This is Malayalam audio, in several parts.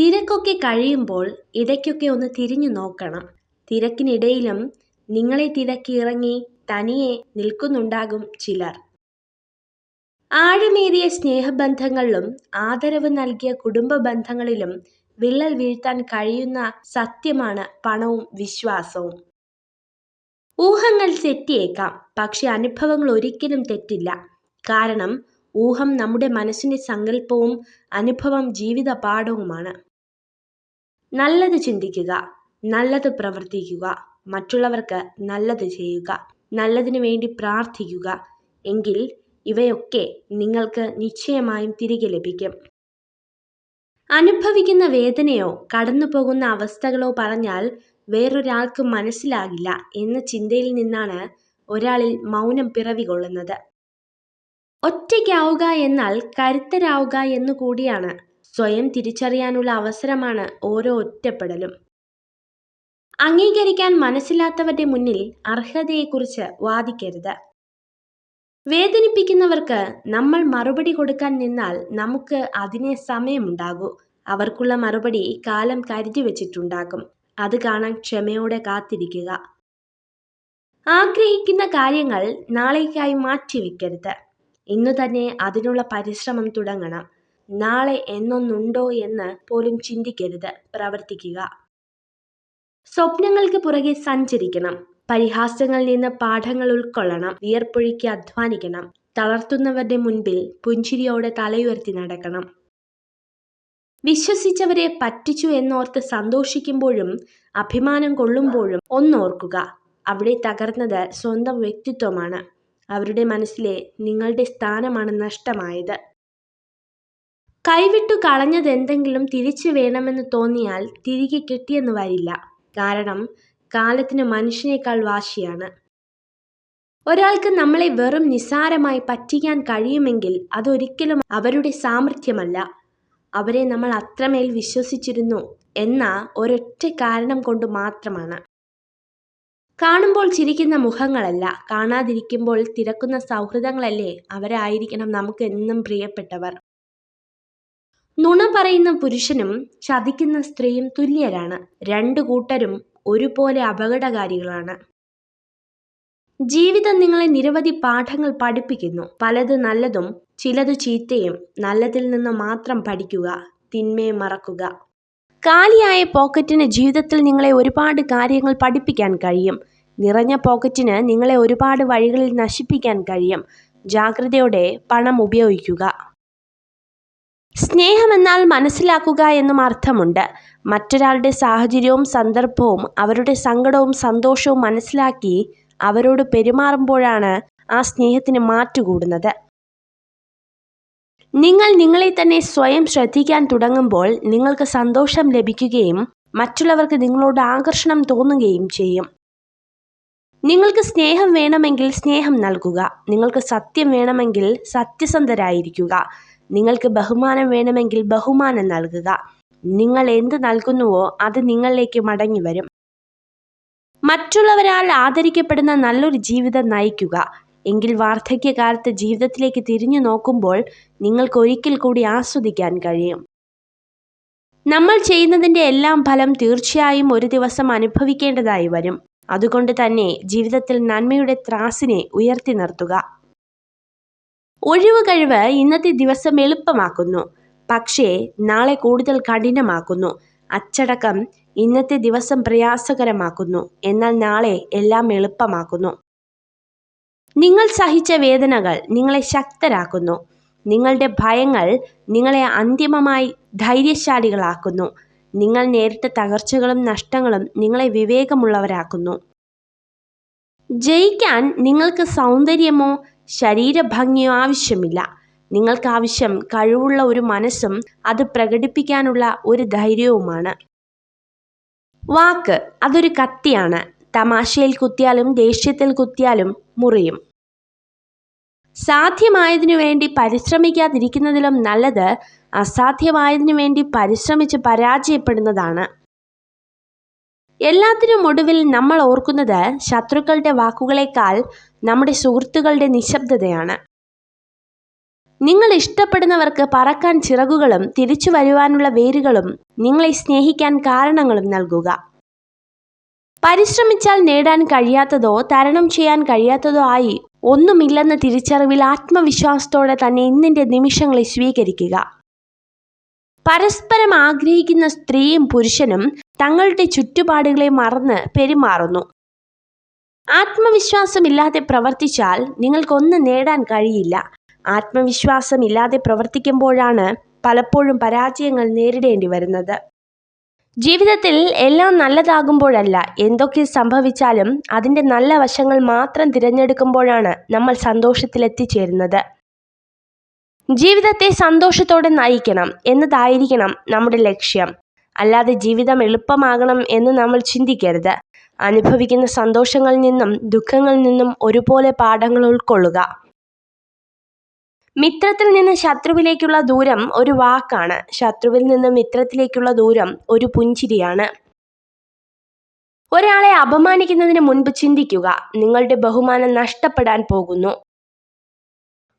തിരക്കൊക്കെ കഴിയുമ്പോൾ ഇടയ്ക്കൊക്കെ ഒന്ന് തിരിഞ്ഞു നോക്കണം. തിരക്കിനിടയിലും നിങ്ങളെ തിരക്കി ഇറങ്ങി തനിയെ നിൽക്കുന്നുണ്ടാകും ചിലർ. ആഴമേറിയ സ്നേഹബന്ധങ്ങളിലും ആദരവ് നൽകിയ കുടുംബ ബന്ധങ്ങളിലും വിള്ളൽ വീഴ്ത്താൻ കഴിയുന്ന സത്യമാണ് പണവും വിശ്വാസവും. ഊഹങ്ങൾ തെറ്റിയേക്കാം, പക്ഷെ അനുഭവങ്ങൾ ഒരിക്കലും തെറ്റില്ല. കാരണം ഊഹം നമ്മുടെ മനസ്സിന്റെ സങ്കല്പവും അനുഭവം ജീവിത പാഠവുമാണ്. നല്ലത് ചിന്തിക്കുക, നല്ലത് പ്രവർത്തിക്കുക, മറ്റുള്ളവർക്ക് നല്ലത് ചെയ്യുക, നല്ലതിനു വേണ്ടി പ്രാർത്ഥിക്കുക. എങ്കിൽ ഇവയൊക്കെ നിങ്ങൾക്ക് നിശ്ചയമായും തിരികെ ലഭിക്കും. അനുഭവിക്കുന്ന വേദനയോ കടന്നു പോകുന്ന അവസ്ഥകളോ പറഞ്ഞാൽ വേറൊരാൾക്ക് മനസ്സിലാകില്ല എന്ന ചിന്തയിൽ നിന്നാണ് ഒരാളിൽ മൗനം പിറവികൊള്ളുന്നത്. ഒറ്റയ്ക്കാവുക എന്നാൽ കരുത്തരാവുക എന്നുകൂടിയാണ്. സ്വയം തിരിച്ചറിയാനുള്ള അവസരമാണ് ഓരോ ഒറ്റപ്പെടലും. അംഗീകരിക്കാൻ മനസ്സില്ലാത്തവരുടെ മുന്നിൽ അർഹതയെക്കുറിച്ച് വാദിക്കരുത്. വേദനിപ്പിക്കുന്നവർക്ക് നമ്മൾ മറുപടി കൊടുക്കാൻ നിന്നാൽ നമുക്ക് അതിനെ സമയമുണ്ടാകൂ. അവർക്കുള്ള മറുപടി കാലം കരുതി വച്ചിട്ടുണ്ടാകും. അത് കാണാൻ ക്ഷമയോടെ കാത്തിരിക്കുക. ആഗ്രഹിക്കുന്ന കാര്യങ്ങൾ നാളേക്കായി മാറ്റിവെക്കരുത്. ഇന്നു തന്നെ അതിനുള്ള പരിശ്രമം തുടങ്ങണം. നാളെ എന്നൊന്നുണ്ടോ എന്ന് പോലും ചിന്തിക്കരുത്, പ്രവർത്തിക്കുക. സ്വപ്നങ്ങൾക്ക് പുറകെ സഞ്ചരിക്കണം. പരിഹാസങ്ങളിൽ നിന്ന് പാഠങ്ങൾ ഉൾക്കൊള്ളണം. വിയർപ്പൊഴുക്കി അധ്വാനിക്കണം. തളർത്തുന്നവരുടെ മുൻപിൽ പുഞ്ചിരിയോടെ തലയുയർത്തി നടക്കണം. വിശ്വസിച്ചവരെ പറ്റിച്ചു എന്നോർത്ത് സന്തോഷിക്കുമ്പോഴും അഭിമാനം കൊള്ളുമ്പോഴും ഒന്നോർക്കുക, അവിടെ തകർന്നത് സ്വന്തം വ്യക്തിത്വമാണ്. അവരുടെ മനസ്സിലെ നിങ്ങളുടെ സ്ഥാനമാണ് നഷ്ടമായത്. കൈവിട്ടു കളഞ്ഞതെന്തെങ്കിലും തിരിച്ചു വേണമെന്ന് തോന്നിയാൽ തിരികെ കിട്ടിയെന്ന് വരില്ല. കാരണം കാലത്തിന് മനുഷ്യനേക്കാൾ വാശിയാണ്. ഒരാൾക്ക് നമ്മളെ വെറും നിസ്സാരമായി പറ്റിക്കാൻ കഴിയുമെങ്കിൽ അതൊരിക്കലും അവരുടെ സാമർഥ്യമല്ല. അവരെ നമ്മൾ അത്രമേൽ വിശ്വസിച്ചിരുന്നു എന്ന ഒരൊറ്റ കാരണം കൊണ്ട് മാത്രമാണ്. കാണുമ്പോൾ ചിരിക്കുന്ന മുഖങ്ങളല്ല, കാണാതിരിക്കുമ്പോൾ തിരക്കുന്ന സൗഹൃദങ്ങളല്ലേ അവരായിരിക്കണം നമുക്ക് എന്നും പ്രിയപ്പെട്ടവർ. നുണ പറയുന്ന പുരുഷനും ചതിക്കുന്ന സ്ത്രീയും തുല്യരാണ്. രണ്ടു കൂട്ടരും ഒരുപോലെ അപകടകാരികളാണ്. ജീവിതം നിങ്ങളെ നിരവധി പാഠങ്ങൾ പഠിപ്പിക്കുന്നു. പലത് നല്ലതും ചിലത് ചീത്തയും. നല്ലതിൽ നിന്ന് മാത്രം പഠിക്കുക, തിന്മയെ മറക്കുക. കാലിയായ പോക്കറ്റിന് ജീവിതത്തിൽ നിങ്ങളെ ഒരുപാട് കാര്യങ്ങൾ പഠിപ്പിക്കാൻ കഴിയും. നിറഞ്ഞ പോക്കറ്റിന് നിങ്ങളെ ഒരുപാട് വഴികളിൽ നശിപ്പിക്കാൻ കഴിയും. ജാഗ്രതയോടെ പണം ഉപയോഗിക്കുക. സ്നേഹമെന്നാൽ മനസ്സിലാക്കുക എന്നും അർത്ഥമുണ്ട്. മറ്റൊരാളുടെ സാഹചര്യവും സന്ദർഭവും അവരുടെ സങ്കടവും സന്തോഷവും മനസ്സിലാക്കി അവരോട് പെരുമാറുമ്പോഴാണ് ആ സ്നേഹത്തിന് മാറ്റുകൂടുന്നത്. നിങ്ങൾ നിങ്ങളെ തന്നെ സ്വയം ശ്രദ്ധിക്കാൻ തുടങ്ങുമ്പോൾ നിങ്ങൾക്ക് സന്തോഷം ലഭിക്കുകയും മറ്റുള്ളവർക്ക് നിങ്ങളോട് ആകർഷണം തോന്നുകയും ചെയ്യും. നിങ്ങൾക്ക് സ്നേഹം വേണമെങ്കിൽ സ്നേഹം നൽകുക. നിങ്ങൾക്ക് സത്യം വേണമെങ്കിൽ സത്യസന്ധരായിരിക്കുക. നിങ്ങൾക്ക് ബഹുമാനം വേണമെങ്കിൽ ബഹുമാനം നൽകുക. നിങ്ങൾ എന്ത് നൽകുന്നുവോ അത് നിങ്ങളിലേക്ക് മടങ്ങി വരും. മറ്റുള്ളവരാൽ ആദരിക്കപ്പെടുന്ന നല്ലൊരു ജീവിതം നയിക്കുക. എങ്കിൽ വാർദ്ധക്യകാലത്ത് ജീവിതത്തിലേക്ക് തിരിഞ്ഞു നോക്കുമ്പോൾ നിങ്ങൾക്ക് ഒരിക്കൽ കൂടി ആസ്വദിക്കാൻ കഴിയും. നമ്മൾ ചെയ്യുന്നതിൻ്റെ എല്ലാം ഫലം തീർച്ചയായും ഒരു ദിവസം അനുഭവിക്കേണ്ടതായി വരും. അതുകൊണ്ട് തന്നെ ജീവിതത്തിൽ നന്മയുടെ ത്രാസിനെ ഉയർത്തി നിർത്തുക. ഒഴിവ് കഴിവ് ഇന്നത്തെ ദിവസം എളുപ്പമാക്കുന്നു, പക്ഷേ നാളെ കൂടുതൽ കഠിനമാക്കുന്നു. അച്ചടക്കം ഇന്നത്തെ ദിവസം പ്രയാസകരമാക്കുന്നു, എന്നാൽ നാളെ എല്ലാം എളുപ്പമാക്കുന്നു. നിങ്ങൾ സഹിച്ച വേദനകൾ നിങ്ങളെ ശക്തരാക്കുന്നു. നിങ്ങളുടെ ഭയങ്ങൾ നിങ്ങളെ അന്തിമമായി ധൈര്യശാലികളാക്കുന്നു. നിങ്ങൾ നേരിട്ട തകർച്ചകളും നഷ്ടങ്ങളും നിങ്ങളെ വിവേകമുള്ളവരാക്കുന്നു. ജയിക്കാൻ നിങ്ങൾക്ക് സൗന്ദര്യമോ ശരീരഭംഗിയോ ആവശ്യമില്ല. നിങ്ങൾക്ക് ആവശ്യം കഴിവുള്ള ഒരു മനസ്സും അത് പ്രകടിപ്പിക്കാനുള്ള ഒരു ധൈര്യവുമാണ്. വാക്ക് അതൊരു കത്തിയാണ്. തമാശയിൽ കുത്തിയാലും ദേഷ്യത്തിൽ കുത്തിയാലും മുറിയും. സാധ്യമായതിനു വേണ്ടി പരിശ്രമിക്കാതിരിക്കുന്നതിലും നല്ലത് അസാധ്യമായതിനു വേണ്ടി പരിശ്രമിച്ച് പരാജയപ്പെടുന്നതാണ്. എല്ലാത്തിനും ഒടുവിൽ നമ്മൾ ഓർക്കുന്നത് ശത്രുക്കളുടെ വാക്കുകളേക്കാൾ നമ്മുടെ സുഹൃത്തുക്കളുടെ നിശബ്ദതയാണ്. നിങ്ങൾ ഇഷ്ടപ്പെടുന്നവർക്ക് പറക്കാൻ ചിറകുകളും തിരിച്ചു വരുവാനുള്ള വേരുകളും നിങ്ങളെ സ്നേഹിക്കാൻ കാരണങ്ങളും നൽകുക. പരിശ്രമിച്ചാൽ നേടാൻ കഴിയാത്തതോ തരണം ചെയ്യാൻ കഴിയാത്തതോ ആയി ഒന്നുമില്ലെന്ന തിരിച്ചറിവിൽ ആത്മവിശ്വാസത്തോടെ തന്നെ ഇന്നിന്റെ നിമിഷങ്ങളെ സ്വീകരിക്കുക. പരസ്പരം ആഗ്രഹിക്കുന്ന സ്ത്രീയും പുരുഷനും തങ്ങളുടെ ചുറ്റുപാടുകളെ മറന്ന് പെരുമാറുന്നു. ആത്മവിശ്വാസമില്ലാതെ പ്രവർത്തിച്ചാൽ നിങ്ങൾക്കൊന്നും നേടാൻ കഴിയില്ല. ആത്മവിശ്വാസമില്ലാതെ പ്രവർത്തിക്കുമ്പോഴാണ് പലപ്പോഴും പരാജയങ്ങൾ നേരിടേണ്ടി വരുന്നത്. ജീവിതത്തിൽ എല്ലാം നല്ലതാകുമ്പോഴല്ല, എന്തൊക്കെ സംഭവിച്ചാലും അതിൻ്റെ നല്ല വശങ്ങൾ മാത്രം തിരഞ്ഞെടുക്കുമ്പോഴാണ് നമ്മൾ സന്തോഷത്തിൽ എത്തിച്ചേരുന്നത്. ജീവിതത്തെ സന്തോഷത്തോടെ നയിക്കണം എന്നതായിരിക്കണം നമ്മുടെ ലക്ഷ്യം. അല്ലാതെ ജീവിതം എളുപ്പമാകണം എന്ന് നമ്മൾ ചിന്തിക്കരുത്. അനുഭവിക്കുന്ന സന്തോഷങ്ങളിൽ നിന്നും ദുഃഖങ്ങളിൽ നിന്നും ഒരുപോലെ പാഠങ്ങൾ ഉൾക്കൊള്ളുക. മിത്രത്തിൽ നിന്ന് ശത്രുവിലേക്കുള്ള ദൂരം ഒരു വാക്കാണ്. ശത്രുവിൽ നിന്ന് മിത്രത്തിലേക്കുള്ള ദൂരം ഒരു പുഞ്ചിരിയാണ്. ഒരാളെ അപമാനിക്കുന്നതിന് മുൻപ് ചിന്തിക്കുക, നിങ്ങളുടെ ബഹുമാനം നഷ്ടപ്പെടാൻ പോകുന്നു.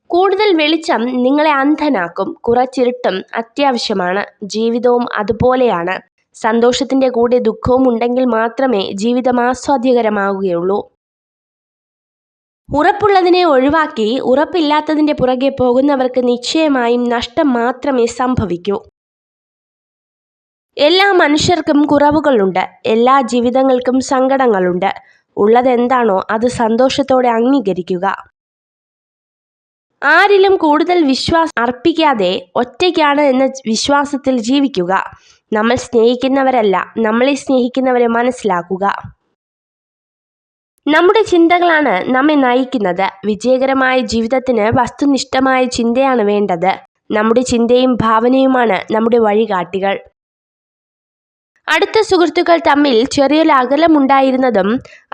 കൂടുതൽ വെളിച്ചം നിങ്ങളെ അന്ധനാക്കും. കുറച്ചിരുട്ടും അത്യാവശ്യമാണ്. ജീവിതവും അതുപോലെയാണ്. സന്തോഷത്തിന്റെ കൂടെ ദുഃഖവും ഉണ്ടെങ്കിൽ മാത്രമേ ജീവിതം ആസ്വാദ്യകരമാവുകയുള്ളൂ. ഉറപ്പുള്ളതിനെ ഒഴിവാക്കി ഉറപ്പില്ലാത്തതിന്റെ പുറകെ പോകുന്നവർക്ക് നിശ്ചയമായും നഷ്ടം മാത്രമേ സംഭവിക്കൂ. എല്ലാ മനുഷ്യർക്കും കുറവുകളുണ്ട്. എല്ലാ ജീവിതങ്ങൾക്കും സങ്കടങ്ങളുണ്ട്. ഉള്ളതെന്താണോ അത് സന്തോഷത്തോടെ അംഗീകരിക്കുക. ആരിലും കൂടുതൽ വിശ്വാസം അർപ്പിക്കാതെ ഒറ്റയ്ക്കാണ് എന്ന വിശ്വാസത്തിൽ ജീവിക്കുക. നമ്മൾ സ്നേഹിക്കുന്നവരല്ല, നമ്മളെ സ്നേഹിക്കുന്നവരെ മനസ്സിലാക്കുക. നമ്മുടെ ചിന്തകളാണ് നമ്മെ നയിക്കുന്നത്. വിജയകരമായ ജീവിതത്തിന് വസ്തുനിഷ്ഠമായ ചിന്തയാണ് വേണ്ടത്. നമ്മുടെ ചിന്തയും ഭാവനയുമാണ് നമ്മുടെ വഴികാട്ടികൾ. അടുത്ത സുഹൃത്തുക്കൾ തമ്മിൽ ചെറിയൊരു അകലമുണ്ടായിരുന്നതും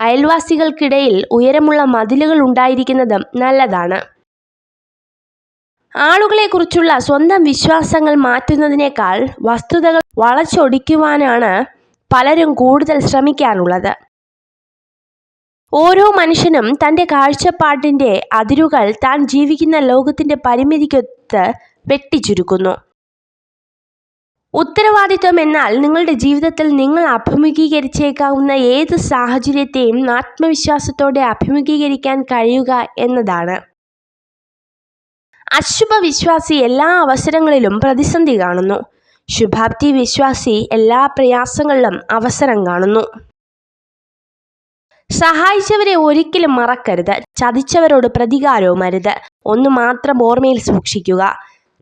അയൽവാസികൾക്കിടയിൽ ഉയരമുള്ള മതിലുകൾ ഉണ്ടായിരിക്കുന്നതും നല്ലതാണ്. ആളുകളെക്കുറിച്ചുള്ള സ്വന്തം വിശ്വാസങ്ങൾ മാറ്റുന്നതിനേക്കാൾ വസ്തുതകൾ വളച്ചൊടിക്കുവാനാണ് പലരും കൂടുതൽ ശ്രമിക്കാറുള്ളത്. ഓരോ മനുഷ്യനും തൻ്റെ കാഴ്ചപ്പാടിൻ്റെ അതിരുകൾ താൻ ജീവിക്കുന്ന ലോകത്തിൻ്റെ പരിമിതിക്കൊത്ത് വെട്ടിച്ചുരുക്കുന്നു. ഉത്തരവാദിത്വം എന്നാൽ നിങ്ങളുടെ ജീവിതത്തിൽ നിങ്ങൾ അഭിമുഖീകരിച്ചേക്കാവുന്ന ഏത് സാഹചര്യത്തെയും ആത്മവിശ്വാസത്തോടെ അഭിമുഖീകരിക്കാൻ കഴിയുക എന്നതാണ്. അശുഭ വിശ്വാസി എല്ലാ അവസരങ്ങളിലും പ്രതിസന്ധി കാണുന്നു. ശുഭാപ്തി വിശ്വാസി എല്ലാ പ്രയാസങ്ങളിലും അവസരം കാണുന്നു. സഹായിച്ചവരെ ഒരിക്കലും മറക്കരുത്. ചതിച്ചവരോട് പ്രതികാരവും അരുത്. ഒന്ന് മാത്രം ഓർമ്മയിൽ സൂക്ഷിക്കുക,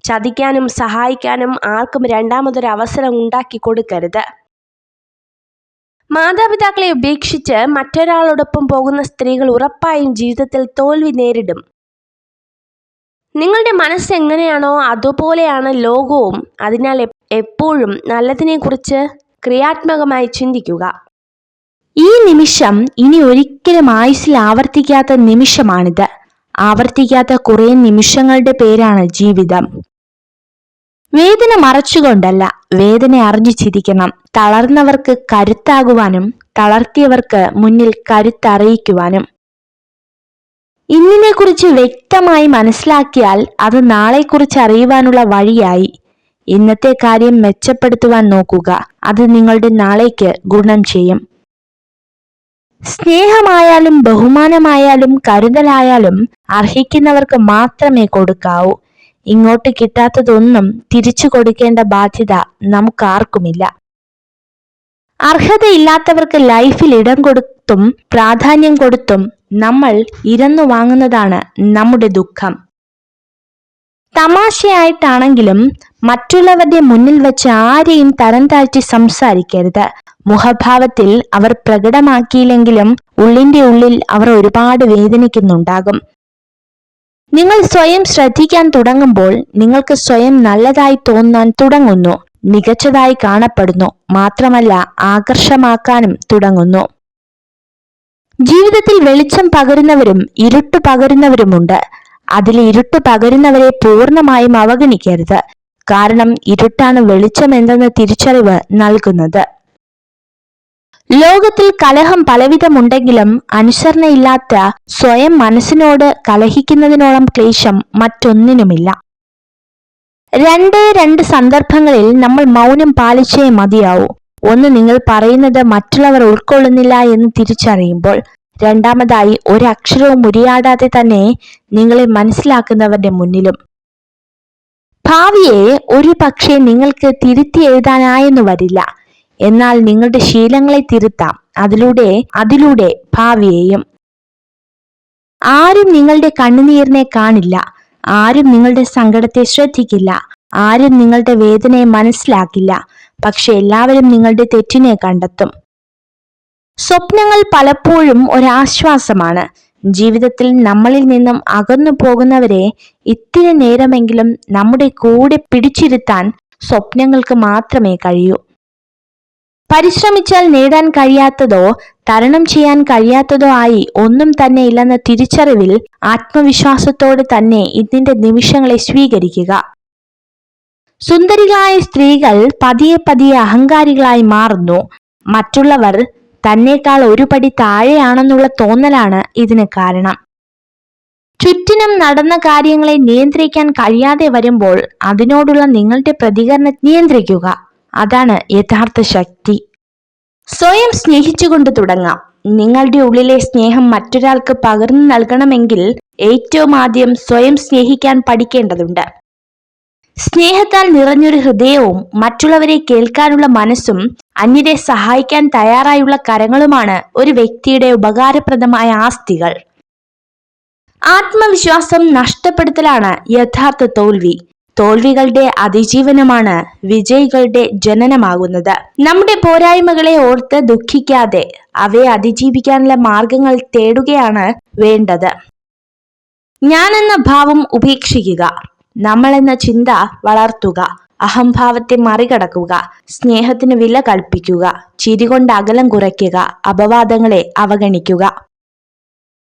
ചതിക്കാനും സഹായിക്കാനും ആർക്കും രണ്ടാമതൊരു അവസരം ഉണ്ടാക്കി കൊടുക്കരുത്. മാതാപിതാക്കളെ ഉപേക്ഷിച്ച് മറ്റൊരാളോടൊപ്പം പോകുന്ന സ്ത്രീകൾ ഉറപ്പായും ജീവിതത്തിൽ തോൽവി നേരിടും. നിങ്ങളുടെ മനസ്സ് എങ്ങനെയാണോ അതുപോലെയാണ് ലോകവും. അതിനാൽ എപ്പോഴും നല്ലതിനെക്കുറിച്ച് ക്രിയാത്മകമായി ചിന്തിക്കുക. ഈ നിമിഷം ഇനി ഒരിക്കലും ആയുസ്സിൽ ആവർത്തിക്കാത്ത നിമിഷമാണിത്. ആവർത്തിക്കാത്ത കുറേ നിമിഷങ്ങളുടെ പേരാണ് ജീവിതം. വേദന മറച്ചുകൊണ്ടല്ല, വേദന അറിഞ്ഞു ചിരിക്കണം. തളർന്നവർക്ക് കരുത്താകുവാനും തളർത്തിയവർക്ക് മുന്നിൽ കരുത്തറിയിക്കുവാനും. ഇന്നിനെക്കുറിച്ച് വ്യക്തമായി മനസ്സിലാക്കിയാൽ അത് നാളെക്കുറിച്ച് അറിയുവാനുള്ള വഴിയായി. ഇന്നത്തെ കാര്യം മെച്ചപ്പെടുത്തുവാൻ നോക്കുക. അത് നിങ്ങളുടെ നാളേക്ക് ഗുണം ചെയ്യും. സ്നേഹമായാലും ബഹുമാനമായാലും കരുതലായാലും അർഹിക്കുന്നവർക്ക് മാത്രമേ കൊടുക്കാവൂ. ഇങ്ങോട്ട് കിട്ടാത്തതൊന്നും തിരിച്ചു കൊടുക്കേണ്ട ബാധ്യത നമുക്കാർക്കുമില്ല. അർഹതയില്ലാത്തവർക്ക് ലൈഫിൽ ഇടം കൊടുത്തും പ്രാധാന്യം കൊടുത്തും നമ്മൾ ഇരന്നു വാങ്ങുന്നതാണ് നമ്മുടെ ദുഃഖം. തമാശയായിട്ടാണെങ്കിലും മറ്റുള്ളവരുടെ മുന്നിൽ വെച്ച് ആരെയും തരം താഴ്ത്തി സംസാരിക്കരുത്. മുഖഭാവത്തിൽ അവർ പ്രകടമാക്കിയില്ലെങ്കിലും ഉള്ളിന്റെ ഉള്ളിൽ അവർ ഒരുപാട് വേദനിക്കുന്നുണ്ടാകും. നിങ്ങൾ സ്വയം ശ്രദ്ധിക്കാൻ തുടങ്ങുമ്പോൾ നിങ്ങൾക്ക് സ്വയം നല്ലതായി തോന്നാൻ തുടങ്ങുന്നു, മികച്ചതായി കാണപ്പെടുന്നു, മാത്രമല്ല ആകർഷമാക്കാനും തുടങ്ങുന്നു. ജീവിതത്തിൽ വെളിച്ചം പകരുന്നവരും ഇരുട്ട് പകരുന്നവരുമുണ്ട്. അതിൽ ഇരുട്ട് പകരുന്നവരെ പൂർണ്ണമായും അവഗണിക്കരുത്. കാരണം ഇരുട്ടാണ് വെളിച്ചം എന്തെന്ന തിരിച്ചറിവ് നൽകുന്നത്. ലോകത്തിൽ കലഹം പലവിധമുണ്ടെങ്കിലും അനുസരണയില്ലാത്ത സ്വയം മനസ്സിനോട് കലഹിക്കുന്നതിനോളം ക്ലേശം മറ്റൊന്നിനുമില്ല. രണ്ട് സന്ദർഭങ്ങളിൽ നമ്മൾ മൗനം പാലിച്ചേ മതിയാവൂ. ഒന്ന്, നിങ്ങൾ പറയുന്നത് മറ്റുള്ളവർ ഉൾക്കൊള്ളുന്നില്ല എന്ന് തിരിച്ചറിയുമ്പോൾ. രണ്ടാമതായി, ഒരക്ഷരവും ഉരിയാടാതെ തന്നെ നിങ്ങളെ മനസ്സിലാക്കുന്നവരുടെ മുന്നിലും. ഭാവിയെ ഒരു പക്ഷേ നിങ്ങൾക്ക് തിരുത്തി എഴുതാനായെന്നു വരില്ല, എന്നാൽ നിങ്ങളുടെ ശീലങ്ങളെ തിരുത്താം. അതിലൂടെ ഭാവിയെയും. ആരും നിങ്ങളുടെ കണ്ണുനീരിനെ കാണില്ല, ആരും നിങ്ങളുടെ സങ്കടത്തെ ശ്രദ്ധിക്കില്ല, ആരും നിങ്ങളുടെ വേദനയെ മനസ്സിലാക്കില്ല. പക്ഷെ എല്ലാവരും നിങ്ങളുടെ തെറ്റിനെ കണ്ടെത്തും. സ്വപ്നങ്ങൾ പലപ്പോഴും ഒരാശ്വാസമാണ്. ജീവിതത്തിൽ നമ്മളിൽ നിന്നും അകന്നു പോകുന്നവരെ ഇത്തിരി നേരമെങ്കിലും നമ്മുടെ കൂടെ പിടിച്ചിരുത്താൻ സ്വപ്നങ്ങൾക്ക് മാത്രമേ കഴിയൂ. പരിശ്രമിച്ചാൽ നേടാൻ കഴിയാത്തതോ തരണം ചെയ്യാൻ കഴിയാത്തതോ ആയി ഒന്നും തന്നെ ഇല്ലെന്ന തിരിച്ചറിവിൽ ആത്മവിശ്വാസത്തോടെ തന്നെ ഇതിന്റെ നിമിഷങ്ങളെ സ്വീകരിക്കുക. സുന്ദരികളായ സ്ത്രീകൾ പതിയെ പതിയെ അഹങ്കാരികളായി മാറുന്നു. മറ്റുള്ളവർ തന്നേക്കാൾ ഒരു പടി താഴെയാണെന്നുള്ള തോന്നലാണ് ഇതിന് കാരണം. ചുറ്റിനും നടന്ന കാര്യങ്ങളെ നിയന്ത്രിക്കാൻ കഴിയാതെ വരുമ്പോൾ അതിനോടുള്ള നിങ്ങളുടെ പ്രതികരണം നിയന്ത്രിക്കുക. അതാണ് യഥാർത്ഥ ശക്തി. സ്വയം സ്നേഹിച്ചുകൊണ്ട് തുടങ്ങാം. നിങ്ങളുടെ ഉള്ളിലെ സ്നേഹം മറ്റൊരാൾക്ക് പകർന്നു നൽകണമെങ്കിൽ ഏറ്റവും ആദ്യം സ്വയം സ്നേഹിക്കാൻ പഠിക്കേണ്ടതുണ്ട്. സ്നേഹത്താൽ നിറഞ്ഞൊരു ഹൃദയവും മറ്റുള്ളവരെ കേൾക്കാനുള്ള മനസ്സും അന്യരെ സഹായിക്കാൻ തയ്യാറായുള്ള കരങ്ങളുമാണ് ഒരു വ്യക്തിയുടെ ഉപകാരപ്രദമായ ആസ്തികൾ. ആത്മവിശ്വാസം നഷ്ടപ്പെടുത്തലാണ് യഥാർത്ഥ തോൽവി. തോൽവികളുടെ അതിജീവനമാണ് വിജയികളുടെ ജനനമാകുന്നത്. നമ്മുടെ പോരായ്മകളെ ഓർത്ത് ദുഃഖിക്കാതെ അവയെ അതിജീവിക്കാനുള്ള മാർഗങ്ങൾ തേടുകയാണ് വേണ്ടത്. ഞാനെന്ന ഭാവം ഉപേക്ഷിക്കുക, നമ്മളെന്ന ചിന്ത വളർത്തുക, അഹംഭാവത്തെ മറികടക്കുക, സ്നേഹത്തിന് വില കൽപ്പിക്കുക, ചിരികൊണ്ട് അകലം കുറയ്ക്കുക, അപവാദങ്ങളെ അവഗണിക്കുക.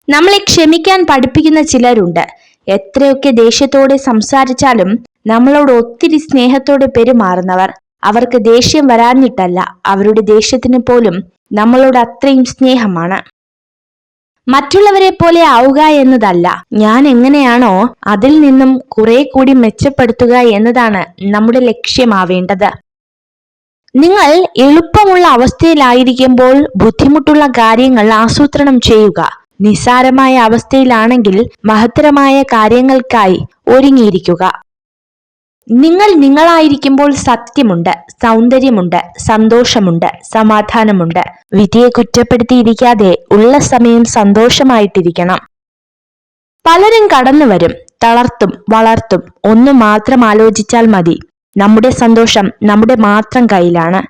നമ്മളെ ക്ഷമിക്കാൻ പഠിപ്പിക്കുന്ന ചിലരുണ്ട്. എത്രയൊക്കെ ദേഷ്യത്തോടെ സംസാരിച്ചാലും നമ്മളോട് ഒത്തിരി സ്നേഹത്തോടെ പെരുമാറുന്നവർ. അവർക്ക് ദേഷ്യം വരാഞ്ഞിട്ടല്ല, അവരുടെ ദേഷ്യത്തിന് പോലും നമ്മളോട് അത്രയും സ്നേഹമാണ്. മറ്റുള്ളവരെ പോലെ ആവുക എന്നതല്ല, ഞാൻ എങ്ങനെയാണോ അതിൽ നിന്നും കുറെ കൂടി മെച്ചപ്പെടുത്തുക എന്നതാണ് നമ്മുടെ ലക്ഷ്യമാവേണ്ടത്. നിങ്ങൾ എളുപ്പമുള്ള അവസ്ഥയിലായിരിക്കുമ്പോൾ ബുദ്ധിമുട്ടുള്ള കാര്യങ്ങൾ ആസൂത്രണം ചെയ്യുക. നിസ്സാരമായ അവസ്ഥയിലാണെങ്കിൽ മഹത്തരമായ കാര്യങ്ങൾക്കായി ഒരുങ്ങിയിരിക്കുക. നിങ്ങൾ നിങ്ങളായിരിക്കുമ്പോൾ സത്യമുണ്ട്, സൗന്ദര്യമുണ്ട്, സന്തോഷമുണ്ട്, സമാധാനമുണ്ട്. വിധിയെ കുറ്റപ്പെടുത്തിയിരിക്കാതെ ഉള്ള സമയം സന്തോഷമായിട്ടിരിക്കണം. പലരും കടന്നു വരും, തളർത്തും, വളർത്തും. ഒന്ന് മാത്രം ആലോചിച്ചാൽ മതി, നമ്മുടെ സന്തോഷം നമ്മുടെ മാത്രം കയ്യിലാണ്.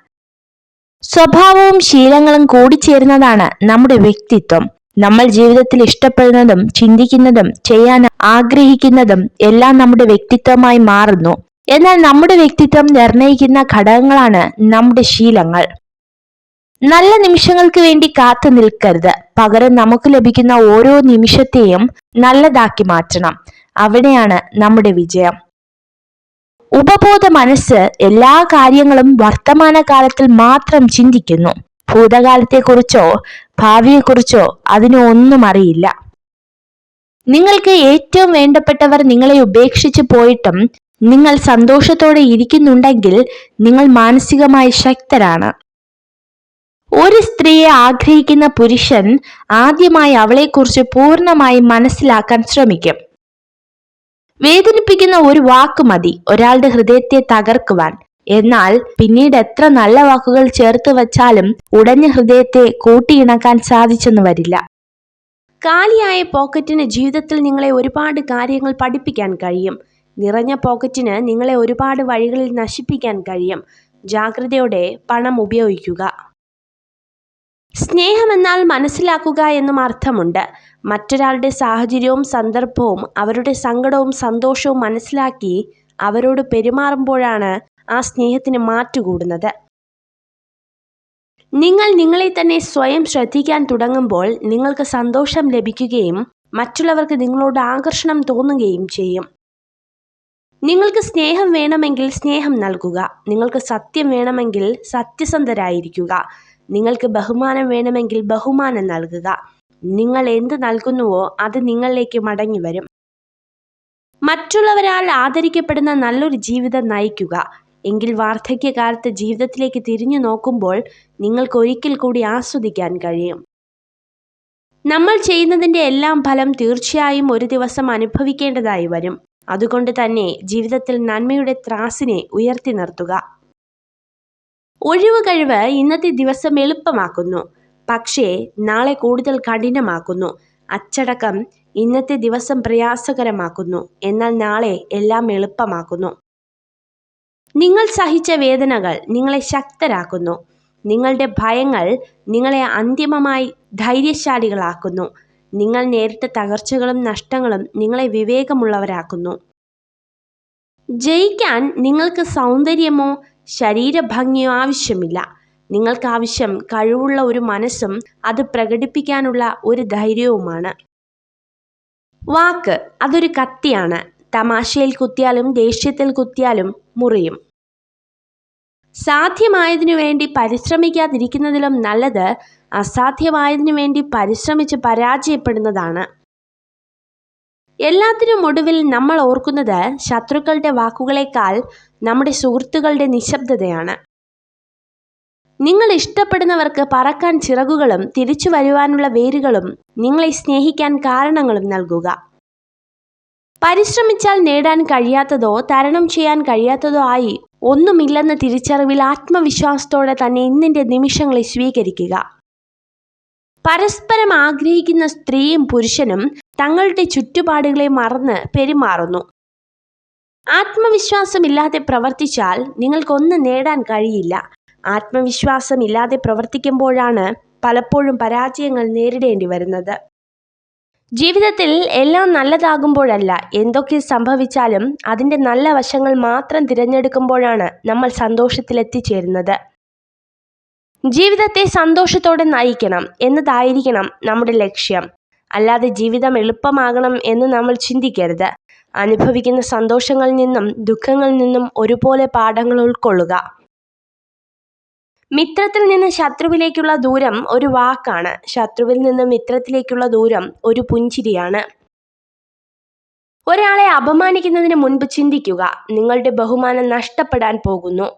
സ്വഭാവവും ശീലങ്ങളും കൂടിച്ചേരുന്നതാണ് നമ്മുടെ വ്യക്തിത്വം. നമ്മൾ ജീവിതത്തിൽ ഇഷ്ടപ്പെടുന്നതും ചിന്തിക്കുന്നതും ചെയ്യാൻ ആഗ്രഹിക്കുന്നതും എല്ലാം നമ്മുടെ വ്യക്തിത്വമായി മാറുന്നു. എന്നാൽ നമ്മുടെ വ്യക്തിത്വം നിർണയിക്കുന്ന ഘടകങ്ങളാണ് നമ്മുടെ ശീലങ്ങൾ. നല്ല നിമിഷങ്ങൾക്ക് വേണ്ടി കാത്തു നിൽക്കരുത്, പകരം നമുക്ക് ലഭിക്കുന്ന ഓരോ നിമിഷത്തെയും നല്ലതാക്കി മാറ്റണം. അവിടെയാണ് നമ്മുടെ വിജയം. ഉപബോധ മനസ്സ് എല്ലാ കാര്യങ്ങളും വർത്തമാനകാലത്തിൽ മാത്രം ചിന്തിക്കുന്നു. ഭൂതകാലത്തെക്കുറിച്ചോ ഭാവിയെക്കുറിച്ചോ അതിന് ഒന്നും അറിയില്ല. നിങ്ങൾക്ക് ഏറ്റവും വേണ്ടപ്പെട്ടവർ നിങ്ങളെ ഉപേക്ഷിച്ചു പോയിട്ടും നിങ്ങൾ സന്തോഷത്തോടെ ഇരിക്കുന്നുണ്ടെങ്കിൽ നിങ്ങൾ മാനസികമായി ശക്തരാണ്. ഒരു സ്ത്രീയെ ആഗ്രഹിക്കുന്ന പുരുഷൻ ആദ്യമായി അവളെക്കുറിച്ച് പൂർണ്ണമായി മനസ്സിലാക്കാൻ ശ്രമിക്കും. വേദനിപ്പിക്കുന്ന ഒരു വാക്ക് മതി ഒരാളുടെ ഹൃദയത്തെ തകർക്കുവാൻ. എന്നാൽ പിന്നീട് എത്ര നല്ല വാക്കുകൾ ചേർത്ത് വച്ചാലും ഉടഞ്ഞ ഹൃദയത്തെ കൂട്ടിയിണക്കാൻ സാധിച്ചെന്ന് വരില്ല. കാലിയായ പോക്കറ്റിന് ജീവിതത്തിൽ നിങ്ങളെ ഒരുപാട് കാര്യങ്ങൾ പഠിപ്പിക്കാൻ കഴിയും. നിറഞ്ഞ പോക്കറ്റിന് നിങ്ങളെ ഒരുപാട് വഴികളിൽ നശിപ്പിക്കാൻ കഴിയും. ജാഗ്രതയോടെ പണം ഉപയോഗിക്കുക. സ്നേഹമെന്നാൽ മനസ്സിലാക്കുക എന്നും അർത്ഥമുണ്ട്. മറ്റൊരാളുടെ സാഹചര്യവും സന്ദർഭവും അവരുടെ സങ്കടവും സന്തോഷവും മനസ്സിലാക്കി അവരോട് പെരുമാറുമ്പോഴാണ് ആ സ്നേഹത്തിന് മാറ്റുകൂടുന്നത്. നിങ്ങൾ നിങ്ങളെ തന്നെ സ്വയം ശ്രദ്ധിക്കാൻ തുടങ്ങുമ്പോൾ നിങ്ങൾക്ക് സന്തോഷം ലഭിക്കുകയും മറ്റുള്ളവർക്ക് നിങ്ങളോട് ആകർഷണം തോന്നുകയും ചെയ്യും. നിങ്ങൾക്ക് സ്നേഹം വേണമെങ്കിൽ സ്നേഹം നൽകുക. നിങ്ങൾക്ക് സത്യം വേണമെങ്കിൽ സത്യസന്ധരായിരിക്കുക. നിങ്ങൾക്ക് ബഹുമാനം വേണമെങ്കിൽ ബഹുമാനം നൽകുക. നിങ്ങൾ എന്ത് നൽകുന്നുവോ അത് നിങ്ങളിലേക്ക് മടങ്ങി വരും. മറ്റുള്ളവരാൽ ആദരിക്കപ്പെടുന്ന നല്ലൊരു ജീവിതം നയിക്കുക. എങ്കിൽ വാർദ്ധക്യകാലത്ത് ജീവിതത്തിലേക്ക് തിരിഞ്ഞു നോക്കുമ്പോൾ നിങ്ങൾക്ക് ഒരിക്കൽ കൂടി ആസ്വദിക്കാൻ കഴിയും. നമ്മൾ ചെയ്യുന്നതിൻ്റെ എല്ലാം ഫലം തീർച്ചയായും ഒരു ദിവസം അനുഭവിക്കേണ്ടതായി വരും. അതുകൊണ്ട് തന്നെ ജീവിതത്തിൽ നന്മയുടെ ത്രാസിനെ ഉയർത്തി നിർത്തുക. ഒഴിവ് കഴിവ് ഇന്നത്തെ ദിവസം എളുപ്പമാക്കുന്നു, പക്ഷേ നാളെ കൂടുതൽ കഠിനമാക്കുന്നു. അച്ചടക്കം ഇന്നത്തെ ദിവസം പ്രയാസകരമാക്കുന്നു, എന്നാൽ നാളെ എല്ലാം എളുപ്പമാക്കുന്നു. നിങ്ങൾ സഹിച്ച വേദനകൾ നിങ്ങളെ ശക്തരാക്കുന്നു. നിങ്ങളുടെ ഭയങ്ങൾ നിങ്ങളെ അന്തിമമായി ധൈര്യശാലികളാക്കുന്നു. നിങ്ങൾ നേരിട്ട തകർച്ചകളും നഷ്ടങ്ങളും നിങ്ങളെ വിവേകമുള്ളവരാക്കുന്നു. ജയിക്കാൻ നിങ്ങൾക്ക് സൗന്ദര്യമോ ശരീരഭംഗിയോ ആവശ്യമില്ല. നിങ്ങൾക്ക് ആവശ്യം കഴിവുള്ള ഒരു മനസ്സും അത് പ്രകടിപ്പിക്കാനുള്ള ഒരു ധൈര്യവുമാണ്. വാക്ക് അതൊരു കത്തിയാണ്. തമാശയിൽ കുത്തിയാലും ദേഷ്യത്തിൽ കുത്തിയാലും മുറിയും. സാധ്യമായതിനു വേണ്ടി പരിശ്രമിക്കാതിരിക്കുന്നതിലും നല്ലത് അസാധ്യമായതിനു വേണ്ടി പരിശ്രമിച്ച് പരാജയപ്പെടുന്നതാണ്. എല്ലാത്തിനും ഒടുവിൽ നമ്മൾ ഓർക്കുന്നത് ശത്രുക്കളുടെ വാക്കുകളേക്കാൾ നമ്മുടെ സുഹൃത്തുക്കളുടെ നിശബ്ദതയാണ്. നിങ്ങൾ ഇഷ്ടപ്പെടുന്നവർക്ക് പറക്കാൻ ചിറകുകളും തിരിച്ചു വരുവാനുള്ള വേരുകളും നിങ്ങളെ സ്നേഹിക്കാൻ കാരണങ്ങളും നൽകുക. പരിശ്രമിച്ചാൽ നേടാൻ കഴിയാത്തതോ തരണം ചെയ്യാൻ കഴിയാത്തതോ ആയി ഒന്നുമില്ലെന്ന തിരിച്ചറിവിൽ ആത്മവിശ്വാസത്തോടെ തന്നെ ഇന്നിൻ്റെ നിമിഷങ്ങളെ സ്വീകരിക്കുക. പരസ്പരം ആഗ്രഹിക്കുന്ന സ്ത്രീയും പുരുഷനും തങ്ങളുടെ ചുറ്റുപാടുകളെ മറന്ന് പെരുമാറുന്നു. ആത്മവിശ്വാസമില്ലാതെ പ്രവർത്തിച്ചാൽ നിങ്ങൾക്കൊന്നും നേടാൻ കഴിയില്ല. ആത്മവിശ്വാസമില്ലാതെ പ്രവർത്തിക്കുമ്പോഴാണ് പലപ്പോഴും പരാജയങ്ങൾ നേരിടേണ്ടി വരുന്നത്. ജീവിതത്തിൽ എല്ലാം നല്ലതാകുമ്പോഴല്ല, എന്തൊക്കെ സംഭവിച്ചാലും അതിൻ്റെ നല്ല വശങ്ങൾ മാത്രം തിരഞ്ഞെടുക്കുമ്പോഴാണ് നമ്മൾ സന്തോഷത്തിലെത്തിച്ചേരുന്നത്. ജീവിതത്തെ സന്തോഷത്തോടെ നയിക്കണം എന്നതായിരിക്കണം നമ്മുടെ ലക്ഷ്യം. അല്ലാതെ ജീവിതം എളുപ്പമാകണം എന്ന് നമ്മൾ ചിന്തിക്കരുത്. അനുഭവിക്കുന്ന സന്തോഷങ്ങളിൽ നിന്നും ദുഃഖങ്ങളിൽ നിന്നും ഒരുപോലെ പാഠങ്ങൾ ഉൾക്കൊള്ളുക. മിത്രത്തിൽ നിന്ന് ശത്രുവിലേക്കുള്ള ദൂരം ഒരു വാക്കാണ്. ശത്രുവിൽ നിന്ന് മിത്രത്തിലേക്കുള്ള ദൂരം ഒരു പുഞ്ചിരിയാണ്. ഒരാളെ അപമാനിക്കുന്നതിന് മുൻപ് ചിന്തിക്കുക, നിങ്ങളുടെ ബഹുമാനം നഷ്ടപ്പെടാൻ പോകുന്നു.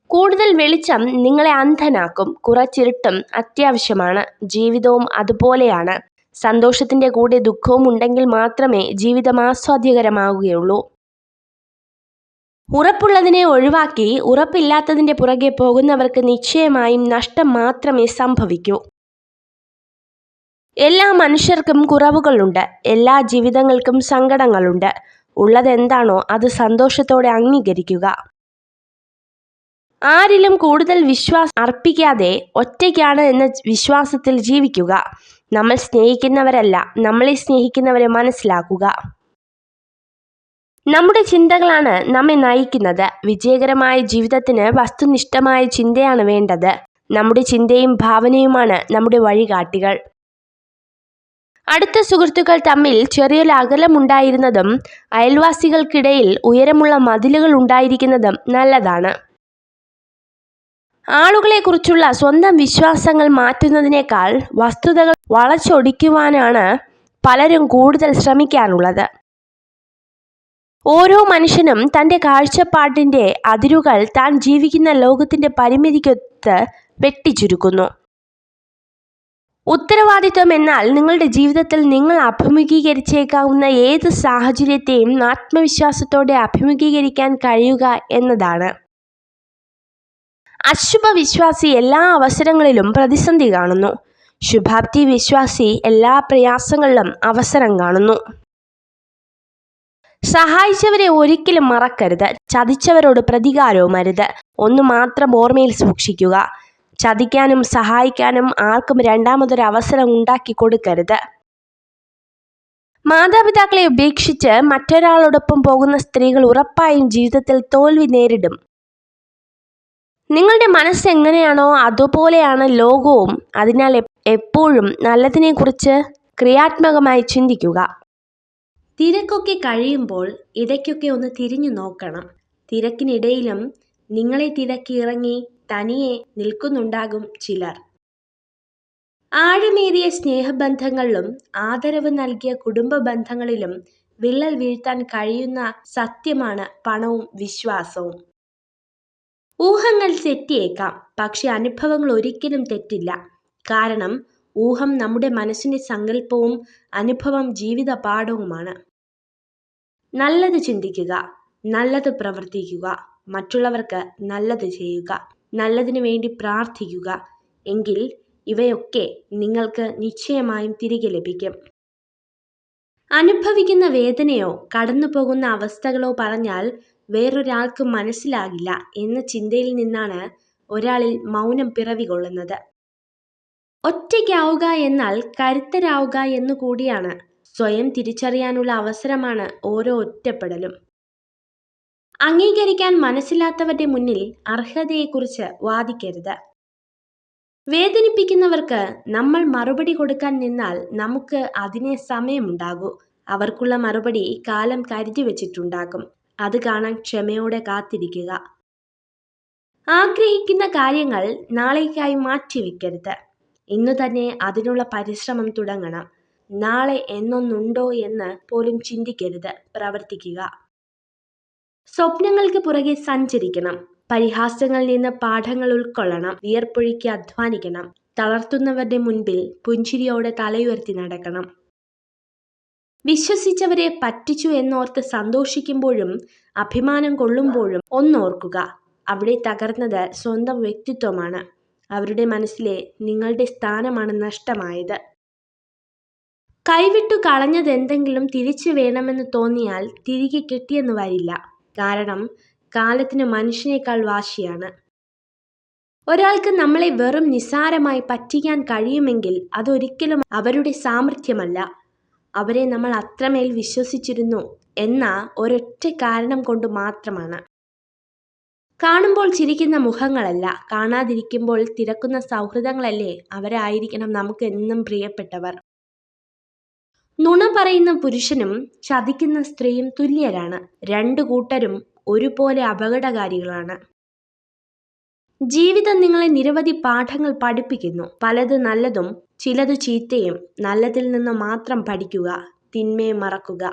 കൂടുതൽ വെളിച്ചം നിങ്ങളെ അന്ധനാക്കും. കുറച്ചിരുട്ടും അത്യാവശ്യമാണ്. ജീവിതവും അതുപോലെയാണ്. സന്തോഷത്തിൻ്റെ കൂടെ ദുഃഖവും ഉണ്ടെങ്കിൽ മാത്രമേ ജീവിതം ആസ്വാദ്യകരമാവുകയുള്ളൂ. ഉറപ്പുള്ളതിനെ ഒഴിവാക്കി ഉറപ്പില്ലാത്തതിൻ്റെ പുറകെ പോകുന്നവർക്ക് നിശ്ചയമായും നഷ്ടം മാത്രമേ സംഭവിക്കൂ. എല്ലാ മനുഷ്യർക്കും കുറവുകളുണ്ട്. എല്ലാ ജീവിതങ്ങൾക്കും സങ്കടങ്ങളുണ്ട്. ഉള്ളതെന്താണോ അത് സന്തോഷത്തോടെ അംഗീകരിക്കുക. ആരിലും കൂടുതൽ വിശ്വാസം അർപ്പിക്കാതെ ഒറ്റയ്ക്കാണ് എന്ന വിശ്വാസത്തിൽ ജീവിക്കുക. നമ്മൾ സ്നേഹിക്കുന്നവരല്ല, നമ്മളെ സ്നേഹിക്കുന്നവരെ മനസ്സിലാക്കുക. നമ്മുടെ ചിന്തകളാണ് നമ്മെ നയിക്കുന്നത്. വിജയകരമായ ജീവിതത്തിന് വസ്തുനിഷ്ഠമായ ചിന്തയാണ് വേണ്ടത്. നമ്മുടെ ചിന്തയും ഭാവനയുമാണ് നമ്മുടെ വഴികാട്ടികൾ. അടുത്ത സുഹൃത്തുക്കൾ തമ്മിൽ ചെറിയൊരു അകലമുണ്ടായിരുന്നതും അയൽവാസികൾക്കിടയിൽ ഉയരമുള്ള മതിലുകൾ ഉണ്ടായിരിക്കുന്നതും നല്ലതാണ്. ആളുകളെക്കുറിച്ചുള്ള സ്വന്തം വിശ്വാസങ്ങൾ മാറ്റുന്നതിനേക്കാൾ വസ്തുതകൾ വളച്ചൊടിക്കുവാനാണ് പലരും കൂടുതൽ ശ്രമിക്കാറുള്ളത്. ഓരോ മനുഷ്യനും തൻ്റെ കാഴ്ചപ്പാടിൻ്റെ അതിരുകൾ താൻ ജീവിക്കുന്ന ലോകത്തിൻ്റെ പരിമിതിക്കൊത്ത് വെട്ടിച്ചുരുക്കുന്നു. ഉത്തരവാദിത്വം എന്നാൽ നിങ്ങളുടെ ജീവിതത്തിൽ നിങ്ങൾ അഭിമുഖീകരിച്ചേക്കാവുന്ന ഏത് സാഹചര്യത്തെയും ആത്മവിശ്വാസത്തോടെ അഭിമുഖീകരിക്കാൻ കഴിയുക എന്നതാണ്. അശുഭ വിശ്വാസി എല്ലാ അവസരങ്ങളിലും പ്രതിസന്ധി കാണുന്നു. ശുഭാപ്തി വിശ്വാസി എല്ലാ പ്രയാസങ്ങളിലും അവസരം കാണുന്നു. സഹായിച്ചവരെ ഒരിക്കലും മറക്കരുത്. ചതിച്ചവരോട് പ്രതികാരവും അരുത്. ഒന്ന് മാത്രം ഓർമ്മയിൽ സൂക്ഷിക്കുക, ചതിക്കാനും സഹായിക്കാനും ആർക്കും രണ്ടാമതൊരു അവസരം ഉണ്ടാക്കി കൊടുക്കരുത്. മാതാപിതാക്കളെ ഉപേക്ഷിച്ച് മറ്റൊരാളോടൊപ്പം പോകുന്ന സ്ത്രീകൾ ഉറപ്പായും ജീവിതത്തിൽ തോൽവി നേരിടും. നിങ്ങളുടെ മനസ്സ് എങ്ങനെയാണോ അതുപോലെയാണ് ലോകവും. അതിനാൽ എപ്പോഴും നല്ലതിനെക്കുറിച്ച് ക്രിയാത്മകമായി ചിന്തിക്കുക. തിരക്കൊക്കെ കഴിയുമ്പോൾ ഇടയ്ക്കൊക്കെ ഒന്ന് തിരിഞ്ഞു നോക്കണം. തിരക്കിനിടയിലും നിങ്ങളെ തിരക്കി ഇറങ്ങി തനിയെ നിൽക്കുന്നുണ്ടാകും ചിലർ. ആഴമേറിയ സ്നേഹബന്ധങ്ങളിലും ആദരവ് നൽകിയ കുടുംബ ബന്ധങ്ങളിലും വിള്ളൽ വീഴ്ത്താൻ കഴിയുന്ന സത്യമാണ് പണവും വിശ്വാസവും. ഊഹങ്ങൾ തെറ്റിയേക്കാം, പക്ഷെ അനുഭവങ്ങൾ ഒരിക്കലും തെറ്റില്ല. കാരണം ഊഹം നമ്മുടെ മനസ്സിന്റെ സങ്കല്പവും അനുഭവം ജീവിത പാഠവുമാണ്. നല്ലത് ചിന്തിക്കുക, നല്ലത് പ്രവർത്തിക്കുക, മറ്റുള്ളവർക്ക് നല്ലത് ചെയ്യുക, നല്ലതിനു വേണ്ടി പ്രാർത്ഥിക്കുക. എങ്കിൽ ഇവയൊക്കെ നിങ്ങൾക്ക് നിശ്ചയമായും തിരികെ ലഭിക്കും. അനുഭവിക്കുന്ന വേദനയോ കടന്നു പോകുന്ന അവസ്ഥകളോ പറഞ്ഞാൽ വേറൊരാൾക്ക് മനസ്സിലാകില്ല എന്ന ചിന്തയിൽ നിന്നാണ് ഒരാളിൽ മൗനം പിറവികൊള്ളുന്നത്. ഒറ്റയ്ക്കാവുക എന്നാൽ കരുത്തരാവുക എന്നുകൂടിയാണ്. സ്വയം തിരിച്ചറിയാനുള്ള അവസരമാണ് ഓരോ ഒറ്റപ്പെടലും. അംഗീകരിക്കാൻ മനസ്സില്ലാത്തവരുടെ മുന്നിൽ അർഹതയെക്കുറിച്ച് വാദിക്കരുത്. വേദനിപ്പിക്കുന്നവർക്ക് നമ്മൾ മറുപടി കൊടുക്കാൻ നിന്നാൽ നമുക്ക് അതിനെ സമയമുണ്ടാകൂ. അവർക്കുള്ള മറുപടി കാലം കരുതി വെച്ചിട്ടുണ്ടാകും. അത് കാണാൻ ക്ഷമയോടെ കാത്തിരിക്കുക. ആഗ്രഹിക്കുന്ന കാര്യങ്ങൾ നാളേക്കായി മാറ്റിവെക്കരുത്. ഇന്നു തന്നെ അതിനുള്ള പരിശ്രമം തുടങ്ങണം. നാളെ എന്നൊന്നുണ്ടോ എന്ന് പോലും ചിന്തിക്കരുത്, പ്രവർത്തിക്കുക. സ്വപ്നങ്ങൾക്ക് പുറകെ സഞ്ചരിക്കണം. പരിഹാസങ്ങളിൽ നിന്ന് പാഠങ്ങൾ ഉൾക്കൊള്ളണം. വിയർപ്പൊഴുക്കി അധ്വാനിക്കണം. തളർത്തുന്നവരുടെ മുൻപിൽ പുഞ്ചിരിയോടെ തലയുയർത്തി നടക്കണം. വിശ്വസിച്ചവരെ പറ്റിച്ചു എന്നോർത്ത് സന്തോഷിക്കുമ്പോഴും അഭിമാനം കൊള്ളുമ്പോഴും ഒന്നോർക്കുക, അവിടെ തകർന്നത് സ്വന്തം വ്യക്തിത്വമാണ്. അവരുടെ മനസ്സിലെ നിങ്ങളുടെ സ്ഥാനമാണ് നഷ്ടമായത്. കൈവിട്ടു കളഞ്ഞതെന്തെങ്കിലും തിരിച്ചു വേണമെന്ന് തോന്നിയാൽ തിരികെ കിട്ടിയെന്ന് വരില്ല. കാരണം കാലത്തിന് മനുഷ്യനേക്കാൾ വാശിയാണ്. ഒരാൾക്ക് നമ്മളെ വെറും നിസ്സാരമായി പറ്റിക്കാൻ കഴിയുമെങ്കിൽ അതൊരിക്കലും അവരുടെ സാമർഥ്യമല്ല. അവരെ നമ്മൾ അത്രമേൽ വിശ്വസിച്ചിരുന്നു എന്ന ഒരൊറ്റ കാരണം കൊണ്ട് മാത്രമാണ്. കാണുമ്പോൾ ചിരിക്കുന്ന മുഖങ്ങളല്ല, കാണാതിരിക്കുമ്പോൾ തിരക്കുന്ന സൗഹൃദങ്ങളല്ലേ അവരായിരിക്കണം നമുക്ക് എന്നും പ്രിയപ്പെട്ടവർ. നുണ പറയുന്ന പുരുഷനും ചതിക്കുന്ന സ്ത്രീയും തുല്യരാണ്. രണ്ടു കൂട്ടരും ഒരുപോലെ അപകടകാരികളാണ്. ജീവിതം നിങ്ങളെ നിരവധി പാഠങ്ങൾ പഠിപ്പിക്കുന്നു. പലത് നല്ലതും ചിലത് ചീത്തയും. നല്ലതിൽ നിന്ന് മാത്രം പഠിക്കുക, തിന്മയെ മറക്കുക.